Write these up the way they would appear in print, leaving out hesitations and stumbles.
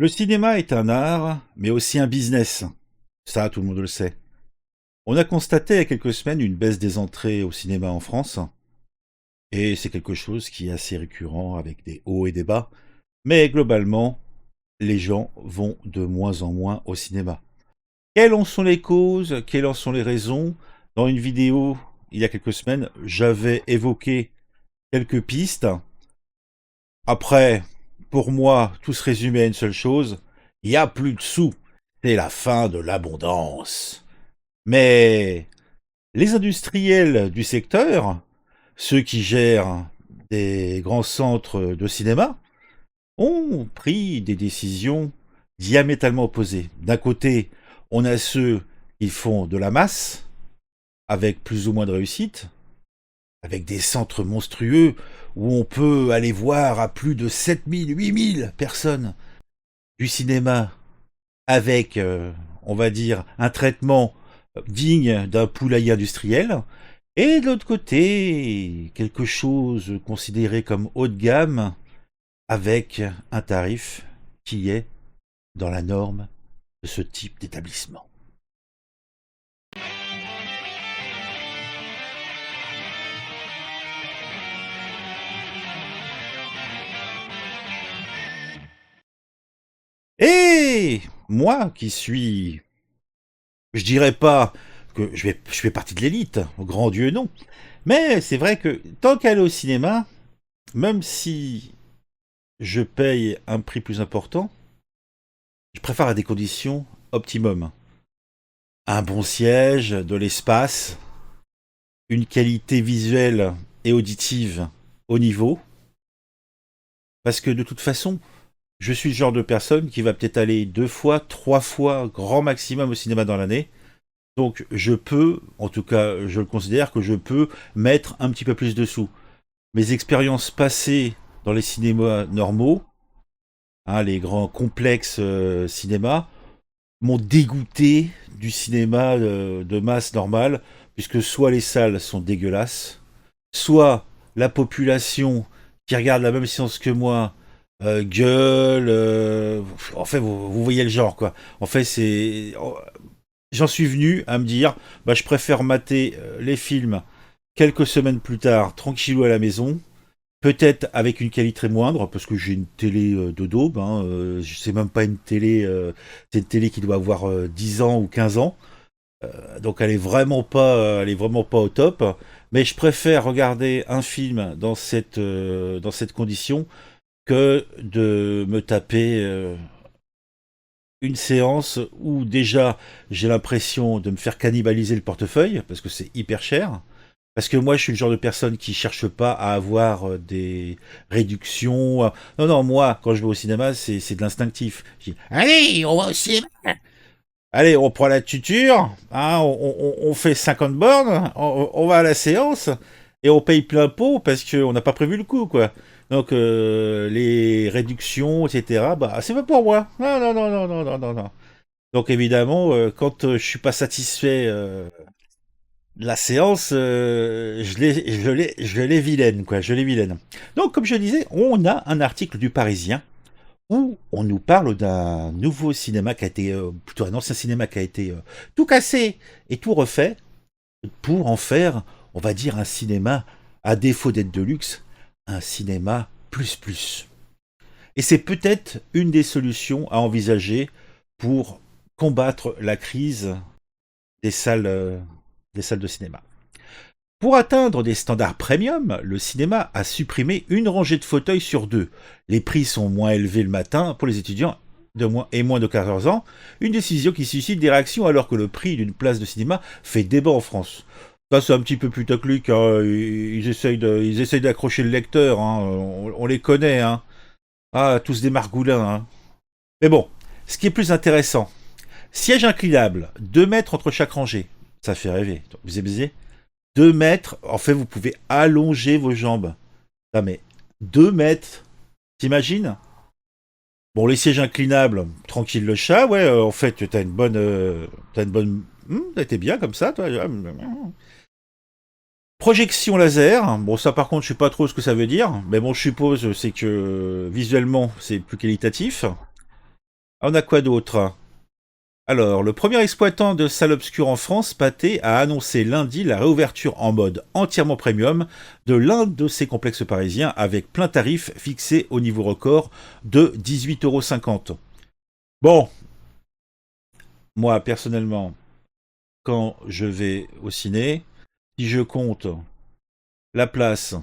Le cinéma est un art, mais aussi un business. Ça, tout le monde le sait. On a constaté il y a quelques semaines une baisse des entrées au cinéma en France, et c'est quelque chose qui est assez récurrent avec des hauts et des bas. Mais globalement, les gens vont de moins en moins au cinéma. Quelles en sont les causes? Quelles en sont les raisons? Dans une vidéo, il y a quelques semaines, j'avais évoqué quelques pistes. Après, pour moi, tout se résumait à une seule chose. Il n'y a plus de sous. C'est la fin de l'abondance. Mais les industriels du secteur, ceux qui gèrent des grands centres de cinéma, ont pris des décisions diamétralement opposées. D'un côté, on a ceux qui font de la masse, avec plus ou moins de réussite, avec des centres monstrueux où on peut aller voir à plus de 7000, 8000 personnes du cinéma avec, on va dire, un traitement digne d'un poulailler industriel. Et de l'autre côté, quelque chose considéré comme haut de gamme avec un tarif qui est dans la norme de ce type d'établissement. Et moi qui suis, je dirais pas que je fais partie de l'élite, au grand Dieu non, mais c'est vrai que tant qu'aller au cinéma, même si je paye un prix plus important, je préfère à des conditions optimum. Un bon siège, de l'espace, une qualité visuelle et auditive au niveau, parce que de toute façon, je suis le genre de personne qui va peut-être aller 2 fois, 3 fois, grand maximum au cinéma dans l'année. Donc je peux, en tout cas je le considère que je peux mettre un petit peu plus de sous. Mes expériences passées dans les cinémas normaux, hein, les grands complexes cinéma, m'ont dégoûté du cinéma de masse normal, puisque soit les salles sont dégueulasses, soit la population qui regarde la même séance que moi gueule. En fait, vous voyez le genre, quoi. En fait, c'est. J'en suis venu à me dire, bah, je préfère mater les films quelques semaines plus tard, tranquillou à la maison, peut-être avec une qualité moindre, parce que j'ai une télé de daube, hein, c'est même pas une télé, c'est une télé qui doit avoir 10 ans ou 15 ans, donc elle est vraiment pas au top, mais je préfère regarder un film dans cette condition que de me taper une séance où déjà j'ai l'impression de me faire cannibaliser le portefeuille, parce que c'est hyper cher. Parce que moi, je suis le genre de personne qui cherche pas à avoir des réductions. Non, non, moi, quand je vais au cinéma, c'est de l'instinctif. Je dis, allez, on va au cinéma. Allez, on prend la tuture, hein, on fait 50 bornes, on va à la séance, et on paye plein pot parce qu'on n'a pas prévu le coup, quoi. Donc, les réductions, etc., bah, c'est pas pour moi. Non, non, non, non, non, non, non, non. Donc, évidemment, quand je suis pas satisfait de la séance, je l'ai vilaine, quoi, je l'ai vilaine. Donc, comme je disais, on a un article du Parisien où on nous parle d'un nouveau cinéma qui a été, plutôt un ancien cinéma qui a été tout cassé et tout refait pour en faire, on va dire, un cinéma, à défaut d'être de luxe, un cinéma plus plus. Et c'est peut-être une des solutions à envisager pour combattre la crise des salles, euh, des salles de cinéma. Pour atteindre des standards premium, le cinéma a supprimé une rangée de fauteuils sur deux. Les prix sont moins élevés le matin pour les étudiants et moins de 14 ans, une décision qui suscite des réactions alors que le prix d'une place de cinéma fait débat en France. Ça, c'est un petit peu putaclic, hein. Ils essayent d'accrocher le lecteur, hein. On les connaît, hein. Ah, tous des margoulins, hein. Mais bon, ce qui est plus intéressant, siège inclinable, 2 mètres entre chaque rangée. Ça fait rêver. Vous aimez 2 mètres, en fait, vous pouvez allonger vos jambes. Ah, mais 2 mètres, t'imagines? Bon, les sièges inclinables, tranquille le chat, ouais, en fait, t'as une bonne. T'as une bonne. T'es bien comme ça, toi. Projection laser, bon, ça par contre, je sais pas trop ce que ça veut dire, mais bon, je suppose, c'est que visuellement, c'est plus qualitatif. On a quoi d'autre? Alors, le premier exploitant de salle obscure en France, Pathé, a annoncé lundi la réouverture en mode entièrement premium de l'un de ses complexes parisiens avec plein tarif fixé au niveau record de 18,50 €. Bon, moi personnellement, quand je vais au ciné, si je compte la place,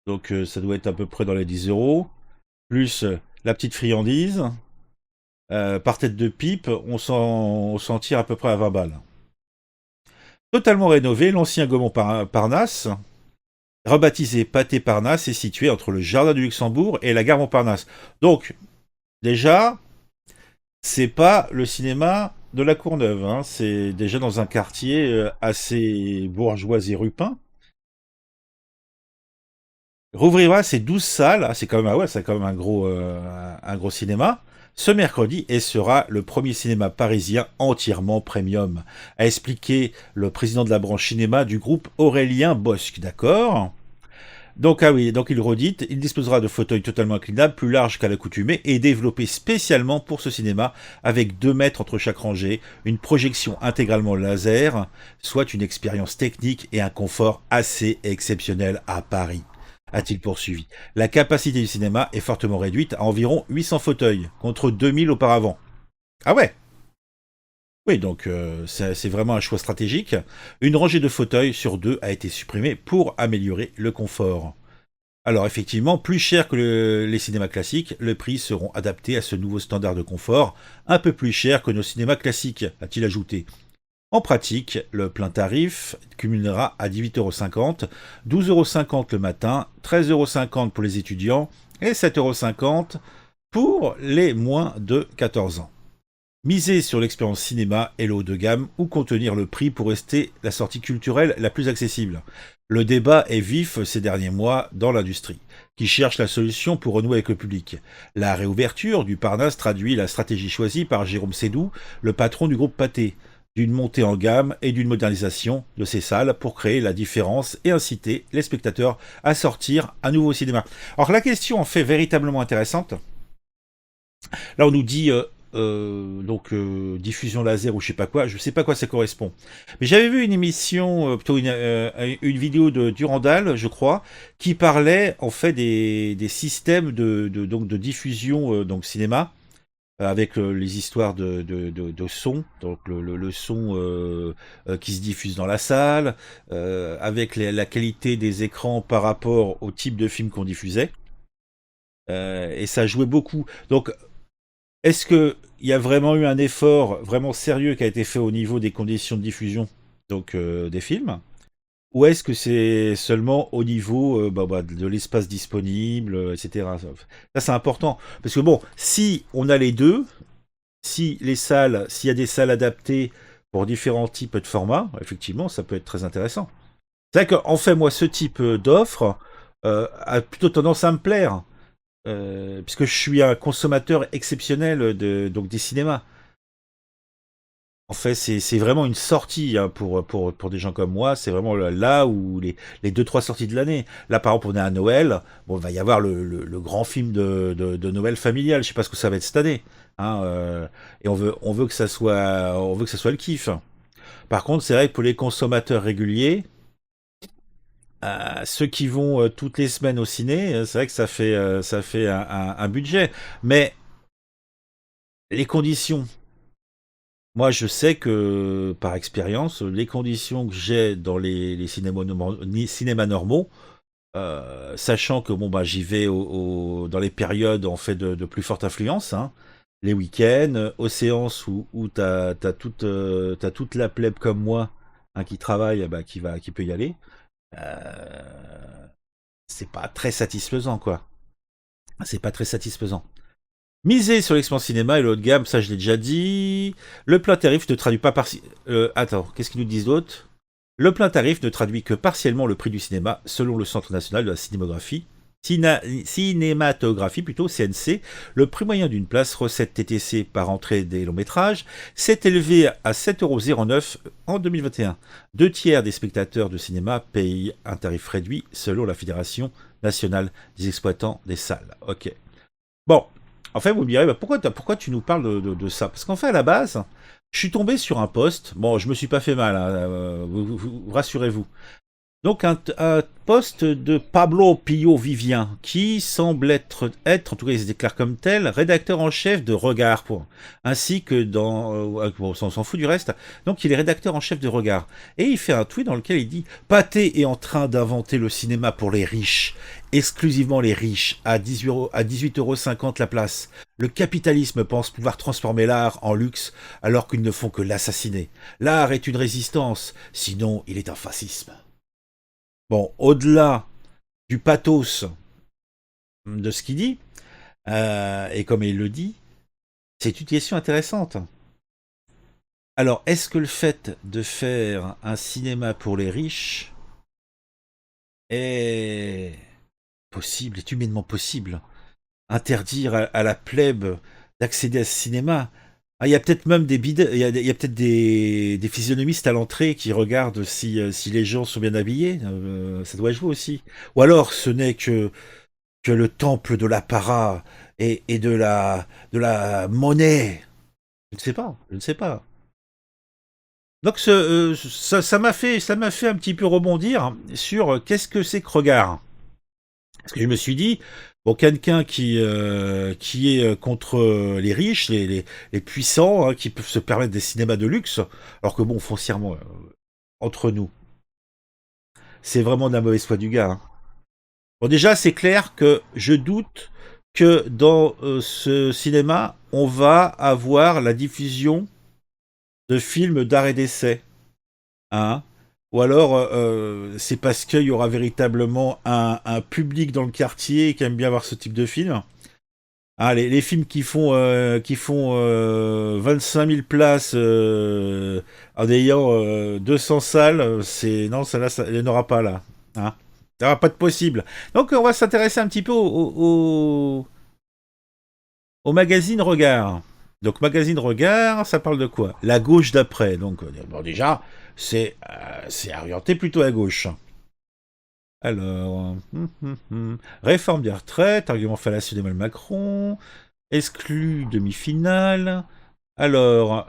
donc ça doit être à peu près dans les 10 euros, plus la petite friandise, par tête de pipe, on s'en tire à peu près à 20 balles. Totalement rénové, l'ancien Gaumont Parnasse, rebaptisé Pâté Parnasse, est situé entre le Jardin du Luxembourg et la gare Montparnasse. Donc, déjà, c'est pas le cinéma de la Courneuve, hein. C'est déjà dans un quartier assez bourgeois et rupin. Rouvrira ses 12 salles, ah, c'est quand même, ah ouais, c'est quand même un gros cinéma, ce mercredi et sera le premier cinéma parisien entièrement premium, a expliqué le président de la branche cinéma du groupe Aurélien Bosque, d'accord. Donc, ah oui, donc il redite, il disposera de fauteuils totalement inclinables, plus larges qu'à l'accoutumée et développés spécialement pour ce cinéma, avec 2 mètres entre chaque rangée, une projection intégralement laser, soit une expérience technique et un confort assez exceptionnel à Paris, a-t-il poursuivi. La capacité du cinéma est fortement réduite à environ 800 fauteuils, contre 2000 auparavant. Ah ouais. Oui, donc c'est vraiment un choix stratégique. Une rangée de fauteuils sur 2 a été supprimée pour améliorer le confort. Alors effectivement, plus cher que les cinémas classiques, les prix seront adaptés à ce nouveau standard de confort, un peu plus cher que nos cinémas classiques, a-t-il ajouté. En pratique, le plein tarif cumulera à 18,50 €, 12,50 € le matin, 13,50 € pour les étudiants et 7,50 € pour les moins de 14 ans. Miser sur l'expérience cinéma et le haut de gamme ou contenir le prix pour rester la sortie culturelle la plus accessible. Le débat est vif ces derniers mois dans l'industrie, qui cherche la solution pour renouer avec le public. La réouverture du Parnasse traduit la stratégie choisie par Jérôme Sédou, le patron du groupe Pathé, d'une montée en gamme et d'une modernisation de ces salles pour créer la différence et inciter les spectateurs à sortir à nouveau au cinéma. Alors la question en fait véritablement intéressante. Là, on nous dit diffusion laser ou je sais pas quoi. Je sais pas à quoi ça correspond. Mais j'avais vu une émission, plutôt une vidéo de Durandal, je crois, qui parlait en fait des systèmes donc de diffusion donc cinéma avec les histoires de son, donc le son qui se diffuse dans la salle, avec la qualité des écrans par rapport au type de film qu'on diffusait. Et ça jouait beaucoup. Donc est-ce qu'il y a vraiment eu un effort vraiment sérieux qui a été fait au niveau des conditions de diffusion donc des films? Ou est-ce que c'est seulement au niveau de l'espace disponible, etc. Ça, c'est important. Parce que bon, si on a les deux, s'il y a des salles adaptées pour différents types de formats, effectivement, ça peut être très intéressant. C'est vrai qu'en fait, moi, ce type d'offre a plutôt tendance à me plaire. Puisque je suis un consommateur exceptionnel donc des cinémas. En fait, c'est vraiment une sortie hein, pour des gens comme moi. C'est vraiment là où les 2-3 sorties de l'année. Là, par exemple, on est à Noël. Bon, il va y avoir le grand film de Noël familial. Je sais pas ce que ça va être cette année. Hein, et on veut que ça soit le kiff. Par contre, c'est vrai que pour les consommateurs réguliers, ceux qui vont toutes les semaines au ciné, c'est vrai que ça fait un budget. Mais les conditions, moi je sais que par expérience, les conditions que j'ai dans les cinémas normaux, sachant que bon bah j'y vais dans les périodes en fait de plus forte influence, hein, les week-ends, aux séances où t'as toute la plèbe comme moi hein, qui travaille, bah, qui peut y aller. euh, c'est pas très satisfaisant, quoi. C'est pas très satisfaisant. Miser sur l'expérience cinéma et le haut de gamme, ça je l'ai déjà dit. Le plein tarif ne traduit pas attends, qu'est-ce qu'ils nous disent d'autre? Le plein tarif ne traduit que partiellement le prix du cinéma, selon le Centre national de la cinématographie plutôt, CNC. Le prix moyen d'une place recette TTC par entrée des longs métrages s'est élevé à 7,09 € en 2021. 2 tiers des spectateurs de cinéma payent un tarif réduit selon la Fédération nationale des exploitants des salles. Ok. Bon, En fait, vous me direz, bah, pourquoi tu nous parles de ça? Parce qu'en fait, à la base, je suis tombé sur un post. Bon, je me suis pas fait mal, hein, rassurez-vous. Donc un poste de Pablo Pillo Vivien, qui semble en tout cas il se déclare comme tel, rédacteur en chef de Regard, ainsi que dans... bon, on s'en fout du reste. Donc il est rédacteur en chef de Regard. Et il fait un tweet dans lequel il dit Pathé est en train d'inventer le cinéma pour les riches, exclusivement les riches, à 18,50 € la place. Le capitalisme pense pouvoir transformer l'art en luxe alors qu'ils ne font que l'assassiner. L'art est une résistance, sinon il est un fascisme. Bon, au-delà du pathos de ce qu'il dit, et comme il le dit, c'est une question intéressante. Alors, est-ce que le fait de faire un cinéma pour les riches est possible, est humainement possible? Interdire à la plèbe d'accéder à ce cinéma? Ah, il y a peut-être même il y a peut-être des physionomistes à l'entrée qui regardent si les gens sont bien habillés. Ça doit jouer aussi. Ou alors, ce n'est que le temple de l'apparat et de la monnaie. Je ne sais pas, je ne sais pas. Donc ça m'a fait un petit peu rebondir sur qu'est-ce que c'est que regard. Parce que je me suis dit, bon, quelqu'un qui est contre les riches, les puissants, hein, qui peuvent se permettre des cinémas de luxe, alors que bon, foncièrement, entre nous, c'est vraiment de la mauvaise foi du gars, hein. Bon, déjà, c'est clair que je doute que dans ce cinéma, on va avoir la diffusion de films d'art et d'essai. Hein. Ou alors, c'est parce qu'il y aura véritablement un public dans le quartier qui aime bien voir ce type de film. Ah, les films qui font 25 000 places en ayant 200 salles, non, celle-là, il n'y en aura pas là. Hein. Il n'y aura pas de possible. Donc, on va s'intéresser un petit peu au magazine Regard. Donc, magazine Regard, ça parle de quoi? La gauche d'après. Donc, bon, déjà, c'est orienté plutôt à gauche. Alors, réforme des retraites, argument fallacieux d'Emmanuel Macron, exclu demi-finale. Alors,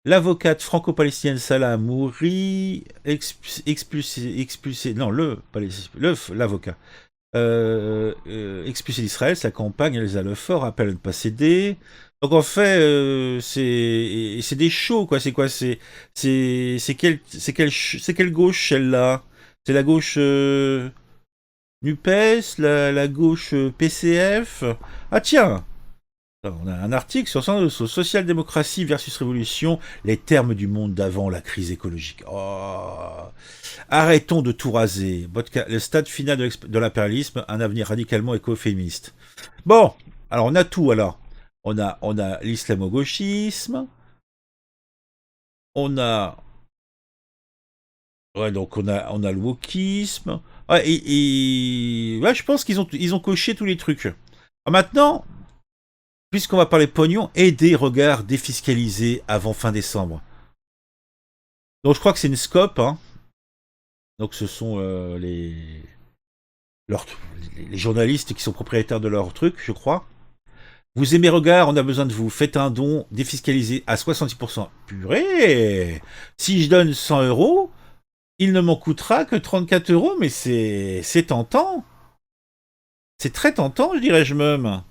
l'avocate franco-palestinienne Salah Mouri, expulsé, non, l'avocat, expulsé d'Israël, sa campagne, Elsa Lefort, appelle à ne pas céder. Donc en fait, c'est des shows, quoi. C'est quoi? C'est quelle gauche, celle-là? C'est la gauche NUPES, la gauche PCF. Ah tiens, on a un article sur social-démocratie versus révolution, les termes du monde d'avant la crise écologique. Oh. Arrêtons de tout raser. Le stade final de l'impérialisme, un avenir radicalement écoféministe. Bon, alors on a tout alors. On a l'islamo-gauchisme, on a ouais, donc on a le wokisme. Ouais, ouais, je pense qu'ils ont coché tous les trucs. Alors maintenant, puisqu'on va parler pognon, et des regards défiscalisés avant fin décembre. Donc je crois que c'est une scope, hein. Donc ce sont leurs- les journalistes qui sont propriétaires de leur truc, je crois. Vous aimez Regard, on a besoin de vous. Faites un don défiscalisé à 66%. Purée! Si je donne 100 €, il ne m'en coûtera que 34 €, mais c'est tentant. C'est très tentant, je dirais-je même.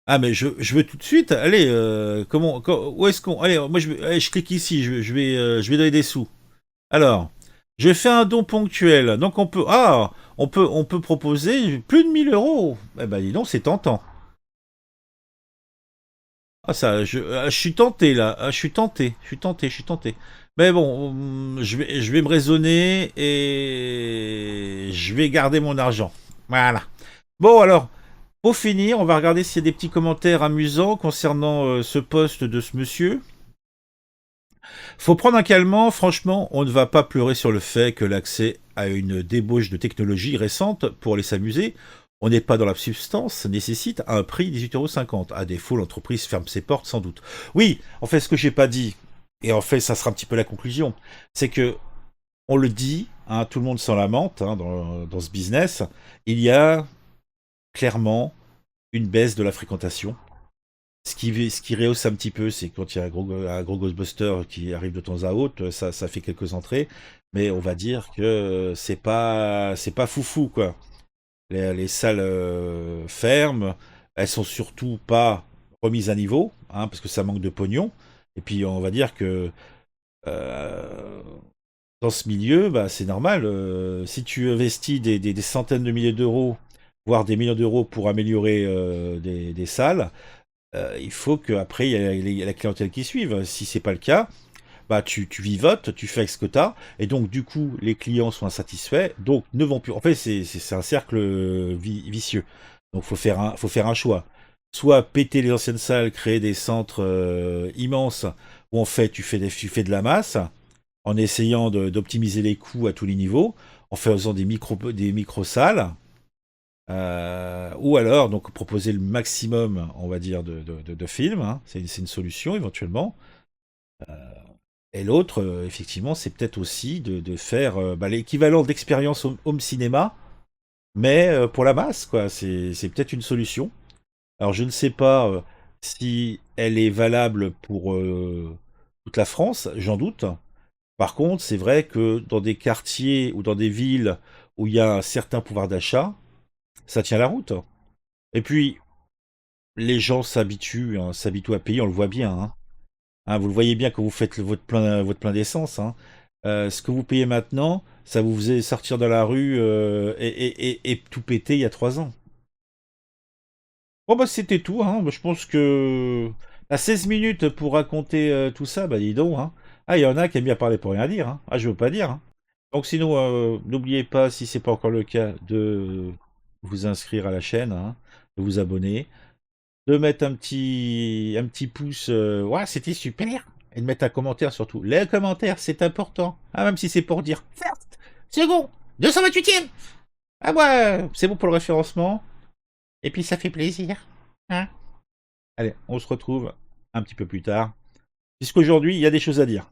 Ah, mais je veux tout de suite. Allez, où est-ce qu'on. Allez, moi allez, je clique ici, je vais donner des sous. Alors, je fais un don ponctuel. Donc on peut proposer plus de 1 000 €. Eh ben dis donc, c'est tentant. Ah ça, je suis tenté là. Ah, je suis tenté. Mais bon, je vais me raisonner et je vais garder mon argent. Voilà. Bon alors, pour finir, on va regarder s'il y a des petits commentaires amusants concernant ce poste de ce monsieur. Faut prendre un calmant, franchement, on ne va pas pleurer sur le fait que l'accès à une débauche de technologie récente pour aller s'amuser, on n'est pas dans la substance, ça nécessite un prix 18,50 €. À défaut, l'entreprise ferme ses portes sans doute. Oui, en fait, ce que j'ai pas dit, et en fait, ça sera un petit peu la conclusion, c'est que on le dit, hein, tout le monde s'en lamente, hein, dans ce business, il y a clairement une baisse de la fréquentation. Ce qui rehausse un petit peu, c'est quand il y a un gros Ghostbuster qui arrive de temps à autre, ça fait quelques entrées, mais on va dire que c'est pas foufou, quoi. Les salles fermes, elles sont surtout pas remises à niveau, hein, parce que ça manque de pognon. Et puis on va dire que euh, dans ce milieu, bah, c'est normal. Si tu investis des centaines de milliers d'euros, voire des millions d'euros pour améliorer des salles, il faut qu'après, il y a la clientèle qui suive. Si c'est pas le cas, bah, tu vivotes, tu fais avec ce que tu as, et donc du coup, les clients sont insatisfaits, donc ne vont plus. En fait, c'est un cercle vicieux. Donc faut faire un choix. Soit péter les anciennes salles, créer des centres immenses, où en fait tu fais de la masse, en essayant d'optimiser les coûts à tous les niveaux, en faisant des micro-salles, ou alors donc proposer le maximum, on va dire, de films, hein. C'est une solution éventuellement. Et l'autre, effectivement, c'est peut-être aussi de faire bah, l'équivalent d'expérience home cinéma, mais pour la masse, quoi. C'est peut-être une solution. Alors je ne sais pas si elle est valable pour toute la France, j'en doute. Par contre, c'est vrai que dans des quartiers ou dans des villes où il y a un certain pouvoir d'achat, ça tient la route. Et puis, les gens s'habituent à payer, on le voit bien, hein. Hein, vous le voyez bien quand vous faites votre plein d'essence, hein. Ce que vous payez maintenant, ça vous faisait sortir dans la rue et tout péter il y a 3 ans. Bon bah c'était tout, hein. Bah, je pense que à 16 minutes pour raconter tout ça, bah dis donc, hein. Ah, il y en a qui aiment bien parler pour rien dire, hein. Ah, je veux pas dire, hein. Donc sinon, n'oubliez pas, si c'est pas encore le cas, de vous inscrire à la chaîne, hein, de vous abonner, de mettre un petit pouce, ouais, c'était super, et de mettre un commentaire surtout. Les commentaires, c'est important. Ah, même si c'est pour dire first, second, 228e. Ah ouais, c'est bon pour le référencement, et puis ça fait plaisir. Hein. Allez, on se retrouve un petit peu plus tard, puisqu'aujourd'hui, il y a des choses à dire.